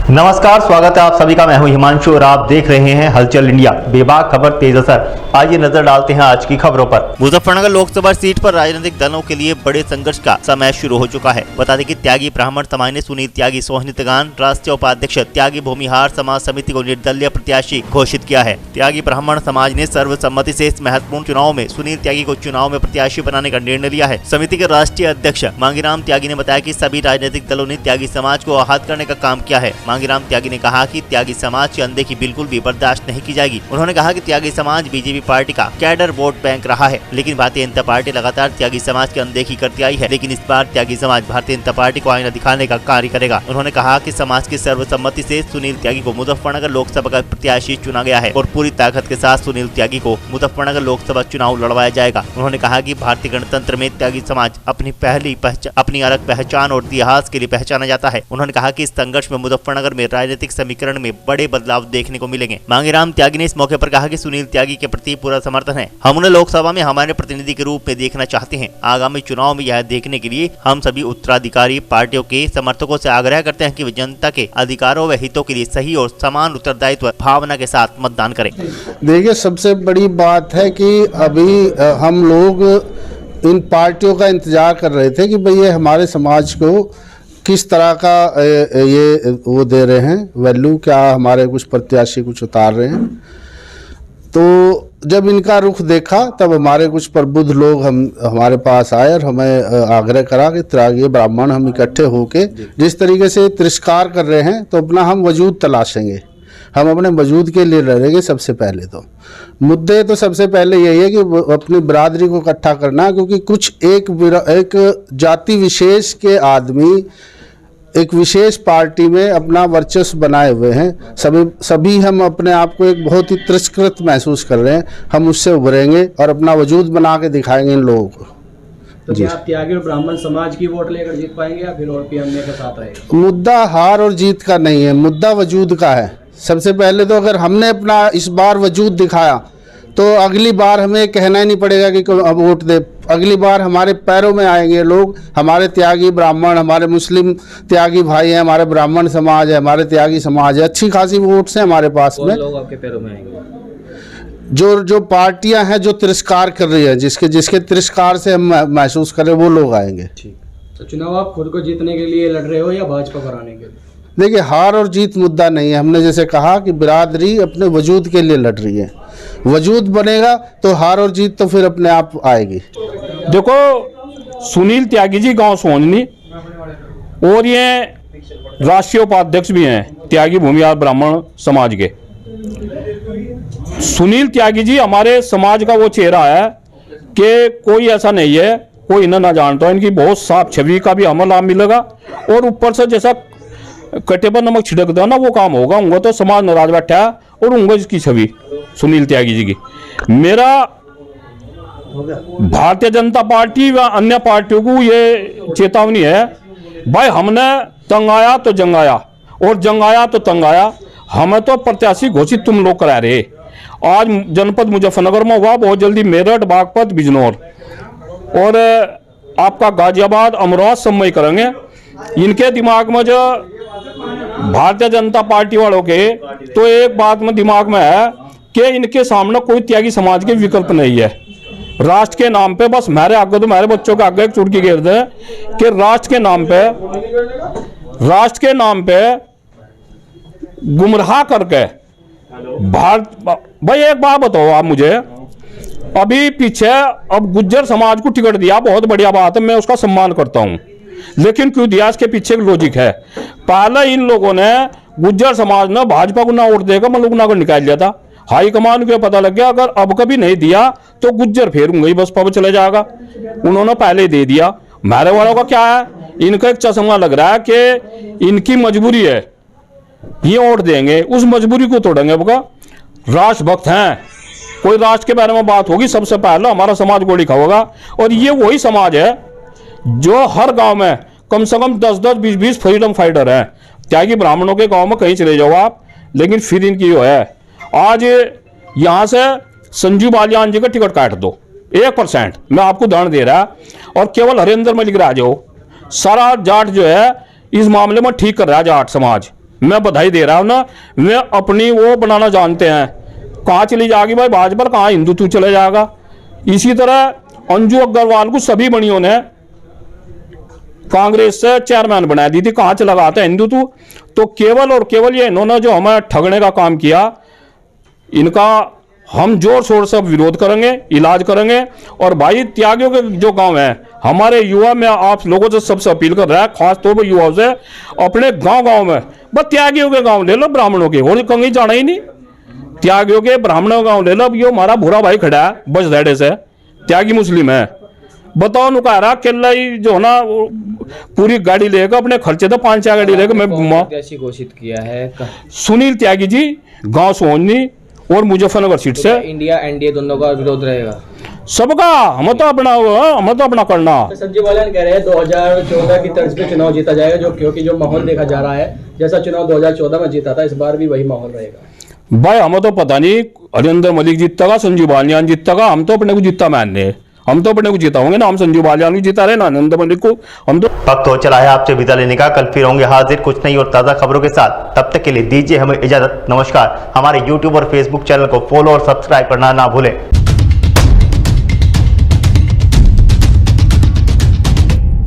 नमस्कार, स्वागत है आप सभी का। मैं हूं हिमांशु और आप देख रहे हैं हलचल इंडिया। बेबाक खबर तेज असर। आइए नजर डालते हैं आज की खबरों पर। मुजफ्फरनगर लोकसभा सीट पर राजनीतिक दलों के लिए बड़े संघर्ष का समय शुरू हो चुका है। बता दें कि त्यागी ब्राह्मण समाज ने सुनील त्यागी सोहनी तगान राष्ट्रीय उपाध्यक्ष त्यागी भूमिहार समाज समिति को निर्दलीय प्रत्याशी घोषित किया है। त्यागी ब्राह्मण समाज ने सर्वसम्मति से इस महत्वपूर्ण चुनाव में सुनील त्यागी को चुनाव में प्रत्याशी बनाने का निर्णय लिया है। समिति के राष्ट्रीय अध्यक्ष मांगीराम त्यागी ने बताया कि सभी राजनीतिक दलों ने त्यागी समाज को आहत करने का काम किया है। मांगीराम त्यागी ने कहा कि त्यागी समाज की अनदेखी बिल्कुल भी बर्दाश्त नहीं की जाएगी। उन्होंने कहा कि त्यागी समाज बीजेपी पार्टी का कैडर वोट बैंक रहा है, लेकिन भारतीय जनता पार्टी लगातार त्यागी समाज की अनदेखी करती आई है। लेकिन इस बार त्यागी समाज भारतीय जनता पार्टी को आईना दिखाने का कार्य करेगा। उन्होंने कहा कि समाज की सर्वसम्मति से सुनील त्यागी को मुजफ्फरनगर लोकसभा का प्रत्याशी चुना गया है और पूरी ताकत के साथ सुनील त्यागी को मुजफ्फरनगर लोकसभा चुनाव लड़वाया जाएगा। उन्होंने कहा कि भारतीय गणतंत्र में त्यागी समाज अपनी अलग पहचान और इतिहास के लिए पहचाना जाता है। उन्होंने कहा कि इस संघर्ष में मुजफ्फरनगर में राजनीतिक समीकरण में बड़े बदलाव देखने को मिलेंगे। मांगीराम त्यागी ने इस मौके पर कहा कि सुनील त्यागी के प्रति पूरा समर्थन है। हम उन्हें लोकसभा में हमारे प्रतिनिधि के रूप में देखना चाहते हैं। आगामी चुनाव में यह देखने के लिए हम सभी उत्तराधिकारी पार्टियों के समर्थकों से आग्रह करते हैं कि वे जनता के अधिकारों व हितों के लिए सही और समान उत्तरदायित्व भावना के साथ मतदान करें। देखिए, सबसे बड़ी बात है कि अभी हम लोग इन पार्टियों का इंतजार कर रहे थे कि भाई ये हमारे समाज को किस तरह का ये वो दे रहे हैं वैल्यू, क्या हमारे कुछ प्रत्याशी कुछ उतार रहे हैं। तो जब इनका रुख देखा तब हमारे कुछ प्रबुद्ध लोग हमारे पास आए और हमें आग्रह करा कि त्यागी ब्राह्मण हम इकट्ठे होके जिस तरीके से तिरस्कार कर रहे हैं तो अपना हम वजूद तलाशेंगे, हम अपने वजूद के लिए लड़ेंगे। सबसे पहले तो मुद्दे तो सबसे पहले यही है कि अपनी बिरादरी को इकट्ठा करना, क्योंकि कुछ एक जाति विशेष के आदमी एक विशेष पार्टी में अपना वर्चस्व बनाए हुए हैं। सभी हम अपने आप को एक बहुत ही तिरस्कृत महसूस कर रहे हैं। हम उससे उभरेंगे और अपना वजूद बना के दिखाएंगे इन लोगों को। तो क्या आप त्यागी और ब्राह्मण समाज की वोट लेकर जीत पाएंगे या फिर और पीएमए के साथ रहेगा? मुद्दा हार और जीत का नहीं है, मुद्दा वजूद का है। सबसे पहले तो अगर हमने अपना इस बार वजूद दिखाया तो अगली बार हमें कहना ही नहीं पड़ेगा कि अब वोट दे। अगली बार हमारे पैरों में आएंगे लोग, हमारे त्यागी ब्राह्मण, हमारे मुस्लिम त्यागी भाई हैं, हमारे ब्राह्मण समाज है, हमारे त्यागी समाज है, अच्छी खासी वोट्स हैं हमारे पास में। लोग आपके पैरों में आएंगे। जो पार्टियां हैं जो तिरस्कार कर रही है, जिसके तिरस्कार से हम महसूस करें, वो लोग आएंगे। ठीक, तो चुनाव आप खुद को जीतने के लिए लड़ रहे हो या भाजपा को हराने के लिए? देखिए, हार और जीत मुद्दा नहीं है। हमने जैसे कहा कि बिरादरी अपने वजूद के लिए लड़ रही है। वजूद बनेगा तो हार और जीत तो फिर अपने आप आएगी। देखो, सुनील त्यागी जी गांव सोहनी और ये राष्ट्रीय उपाध्यक्ष भी हैं त्यागी भूमिहार ब्राह्मण समाज के। सुनील त्यागी जी हमारे समाज का वो चेहरा है कि कोई ऐसा नहीं है कोई इन्हें ना जानता। इनकी बहुत साफ छवि का भी हमें लाभ मिलेगा और ऊपर से जैसा कटे पर नमक छिड़क दो ना वो काम होगा। उनको तो समाज नाराज बैठा है और उनको इसकी छवि सुनील त्यागी जी की। मेरा भारतीय जनता पार्टी व अन्य पार्टियों को ये चेतावनी है, भाई हमने तंग आया तो जंग आया और जंग आया तो तंग आया। हमें तो प्रत्याशी घोषित तुम लोग करा रहे। आज जनपद मुजफ्फरनगर में हुआ, बहुत जल्दी मेरठ, बागपत, बिजनौर और आपका गाजियाबाद, अमरोहा सब करेंगे। इनके दिमाग में जो भारतीय जनता पार्टी वालों के तो एक बात में दिमाग में है कि इनके सामने कोई त्यागी समाज के विकल्प नहीं है। राष्ट्र के नाम पे बस मेरे आगे तो मेरे बच्चों के आगे एक चुटकी घेर दे कि राष्ट्र के नाम पे गुमराह करके भाई एक बात बताओ आप मुझे, अभी पीछे अब गुज्जर समाज को टिकट दिया, बहुत बढ़िया बात है, मैं उसका सम्मान करता हूं, लेकिन क्यों दिया इसके पीछे एक लॉजिक है। पहले इन लोगों ने गुज्जर समाज ने भाजपा को ना वोट देगा मतलब ना निकाल दिया था। हाईकमान को पता लग गया अगर अब कभी नहीं दिया तो गुज्जर फेरूंगा ही बस पब चले जाएगा। उन्होंने पहले दे दिया। मेरे वालों का क्या है, इनका एक चश्मा लग रहा है कि इनकी मजबूरी है, ये वोट देंगे, उस मजबूरी को तोड़ेंगे। राष्ट्रभक्त हैं, कोई राष्ट्र के बारे में बात होगी सबसे पहले हमारा समाज गोली खाओगा। और ये वही समाज है जो हर गांव में कम से कम 10-10, 20-20 फ्रीडम फाइटर हैं। त्यागी ब्राह्मणों के गांव में कहीं चले जाओ आप, लेकिन फिर इनकी जो है आज यहां से संजू बालियान जी का टिकट काट दो 1%, मैं आपको उदाहरण दे रहा, और केवल हरिंदर मलिक रह जाओ। सारा जाट जो है इस मामले में ठीक कर रहा है जाट समाज। मैं बधाई दे रहा हूं ना, वे अपनी वो बनाना जानते हैं। कहाँ चली जाएगी भाई भाजपा, कहाँ हिंदुत्व चले जाएगा। इसी तरह अंजू अग्रवाल को सभी बनियों ने कांग्रेस से चेयरमैन बना दी थी, कहाँ चला जाता है हिंदुत्व। तो केवल और केवल ये इन्होंने जो हमें ठगने का काम किया, इनका हम जोर शोर से विरोध करेंगे, इलाज करेंगे। और भाई त्यागियों के जो गांव है, हमारे युवा में आप लोगों से सबसे अपील कर रहा है, खास तौर पर युवाओं से, अपने गांव में बस त्यागियों के गांव ले लो, ब्राह्मणों के और कहीं जाना ही नहीं। त्यागियों के ब्राह्मणों गांव ले लो। अब ये हमारा भूरा भाई खड़ा है बस धेड़े से, त्यागी मुस्लिम है, बताओ नुका रहा केला ही जो ना पूरी गाड़ी लेकर अपने खर्चे तो 5-6 गाड़ी लेकर मैं घुमा। घोषित किया है सुनील त्यागी जी, गांव सोहनी और मुजफ्फरनगर सीट से। इंडिया एनडीए दोनों का विरोध रहेगा सबका, हम तो अपना करना। संजय बालियान कह रहे हैं 2014 की तर्ज पे चुनाव जीता जाएगा, जो क्योंकि जो माहौल देखा जा रहा है, जैसा चुनाव 2014 में जीता था, इस बार भी वही माहौल रहेगा। भाई हमें तो पता नहीं हरिंदर मलिक जीतेगा, संजीव बालियान जीतेगा, हम तो अपने को जीता मानने, हम तो अपने को जीता होंगे ना। हम संजीव बालियान को जीता रहे ना, हरिंदर मलिक को हम तो। वक्त हो चला है आपसे विदा लेने का। कल फिर होंगे हाजिर कुछ नई और ताज़ा खबरों के साथ। तब तक के लिए दीजिए हमें इजाजत। नमस्कार। हमारे YouTube और Facebook चैनल को फॉलो और सब्सक्राइब करना ना भूलें।